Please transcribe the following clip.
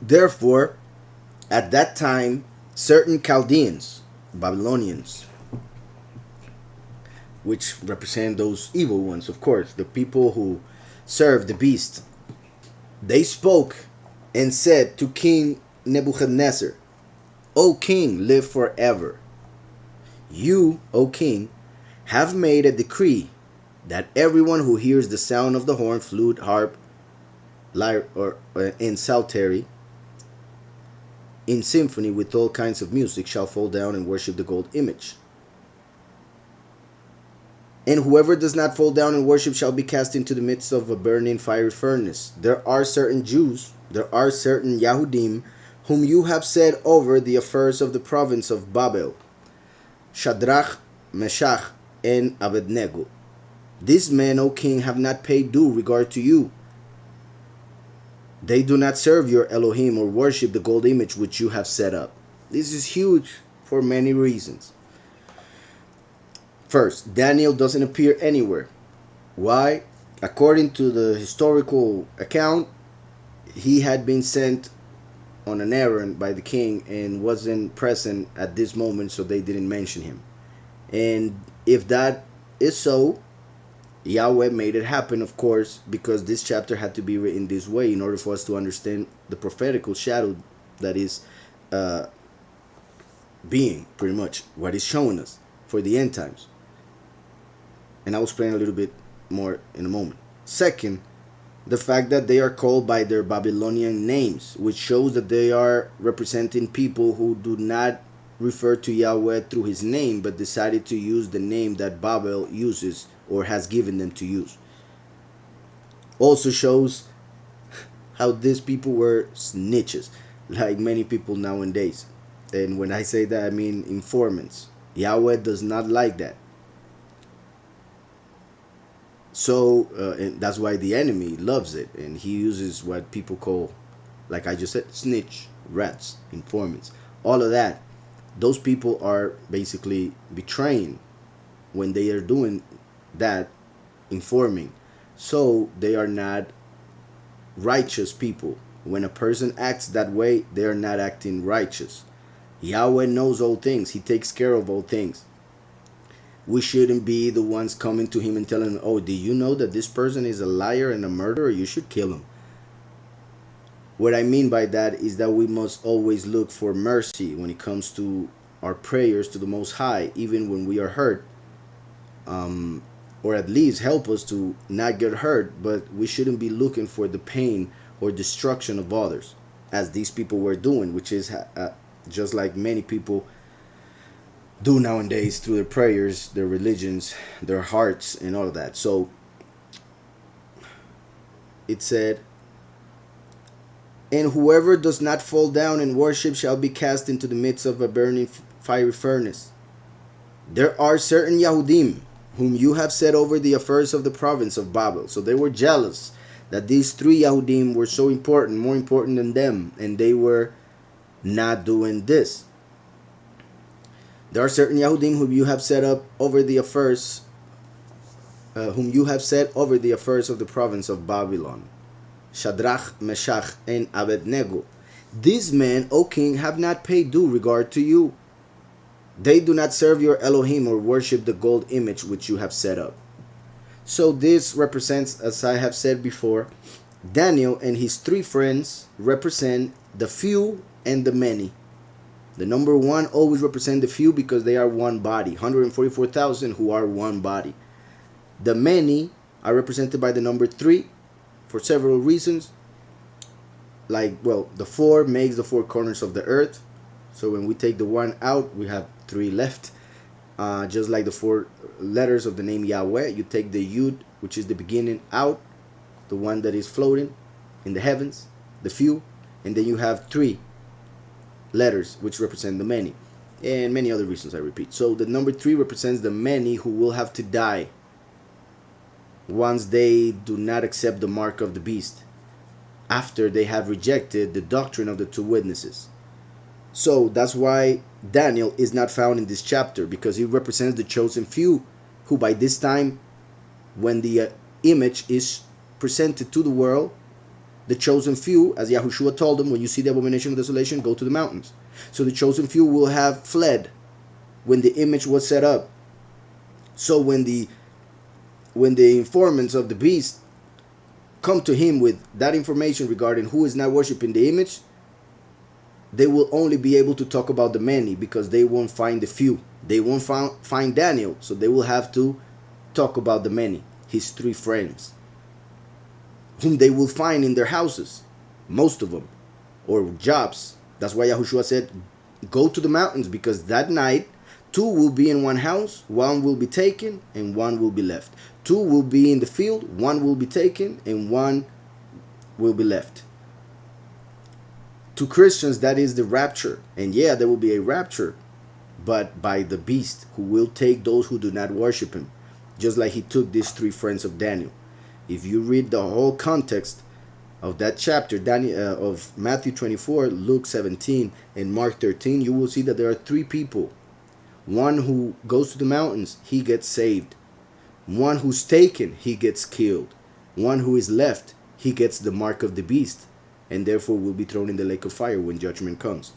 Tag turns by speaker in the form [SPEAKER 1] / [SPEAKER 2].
[SPEAKER 1] Therefore, at that time, certain Chaldeans, Babylonians, which represent those evil ones, of course, the people who serve the beast, they spoke and said to King Nebuchadnezzar, O king, live forever. You, O king, have made a decree that everyone who hears the sound of the horn, flute, harp, lyre, or in psaltery, in symphony with all kinds of music, shall fall down and worship the gold image. And whoever does not fall down and worship shall be cast into the midst of a burning fiery furnace. There are certain Yahudim, whom you have set over the affairs of the province of Babel, Shadrach, Meshach, and Abednego. These men, O king, have not paid due regard to you. They do not serve your Elohim or worship the gold image which you have set up. This is huge for many reasons. First, Daniel doesn't appear anywhere. Why? According to the historical account, he had been sent on an errand by the king and wasn't present at this moment, so they didn't mention him. And if that is so, Yahweh made it happen, of course, because this chapter had to be written this way in order for us to understand the prophetical shadow that is being pretty much what is showing us for the end times. And I will explain a little bit more in a moment. Second, the fact that they are called by their Babylonian names, which shows that they are representing people who do not refer to Yahweh through his name, but decided to use the name that Babel uses or has given them to use. Also shows how these people were snitches, like many people nowadays. And when I say that, I mean informants. Yahweh does not like that. So and that's why the enemy loves it, and he uses what people call, like I just said, snitch, rats, informants, all of that. Those people are basically betraying when they are doing that, informing. So they are not righteous people. When a person acts that way, they are not acting righteous. Yahweh knows all things. He takes care of all things. We shouldn't be the ones coming to him and telling him, oh, do you know that this person is a liar and a murderer? You should kill him. What I mean by that is that we must always look for mercy when it comes to our prayers to the Most High, even when we are hurt, or at least help us to not get hurt, but we shouldn't be looking for the pain or destruction of others, as these people were doing, which is just like many people do nowadays through their prayers, their religions, their hearts, and all of that. So it said, and whoever does not fall down and worship shall be cast into the midst of a burning fiery furnace. There are certain Yahudim whom you have set over the affairs of the province of Babel. So they were jealous that these three Yahudim were so important, more important than them, and they were not doing this. There are certain Yahudim whom you have set up over the affairs, of the province of Babylon, Shadrach, Meshach, and Abednego. These men, O king, have not paid due regard to you. They do not serve your Elohim or worship the gold image which you have set up. So this represents, as I have said before, Daniel and his three friends represent the few and the many. The number one always represent the few because they are one body, 144,000 who are one body. The many are represented by the number 3 for several reasons. Like, well, the 4 makes the 4 corners of the earth. So when we take the 1 out, we have 3 left. Just like the 4 letters of the name Yahweh, you take the Yud, which is the beginning, out, the one that is floating in the heavens, the few, and then you have 3 letters which represent the many, and many other reasons I repeat. So the number 3 represents the many who will have to die once they do not accept the mark of the beast, after they have rejected the doctrine of the 2 witnesses. So that's why Daniel is not found in this chapter, because he represents the chosen few who by this time, when the image is presented to the world, The chosen few, as Yahushua told them, when you see the abomination of desolation, go to the mountains. So the chosen few will have fled when the image was set up. So when the informants of the beast come to him with that information regarding who is not worshiping the image, they will only be able to talk about the many, because they won't find the few. They won't find Daniel, so they will have to talk about the many, his 3 friends, whom they will find in their houses, most of them, or jobs. That's why Yahushua said, go to the mountains, because that night 2 will be in one house, 1 will be taken, and 1 will be left. 2 will be in the field, 1 will be taken, and 1 will be left. To Christians, that is the rapture. And yeah, there will be a rapture, but by the beast, who will take those who do not worship him, just like he took these 3 friends of Daniel. If you read the whole context of that chapter, of Matthew 24, Luke 17, and Mark 13, you will see that there are 3 people. One who goes to the mountains, he gets saved. One who's taken, he gets killed. One who is left, he gets the mark of the beast, and therefore will be thrown in the lake of fire when judgment comes.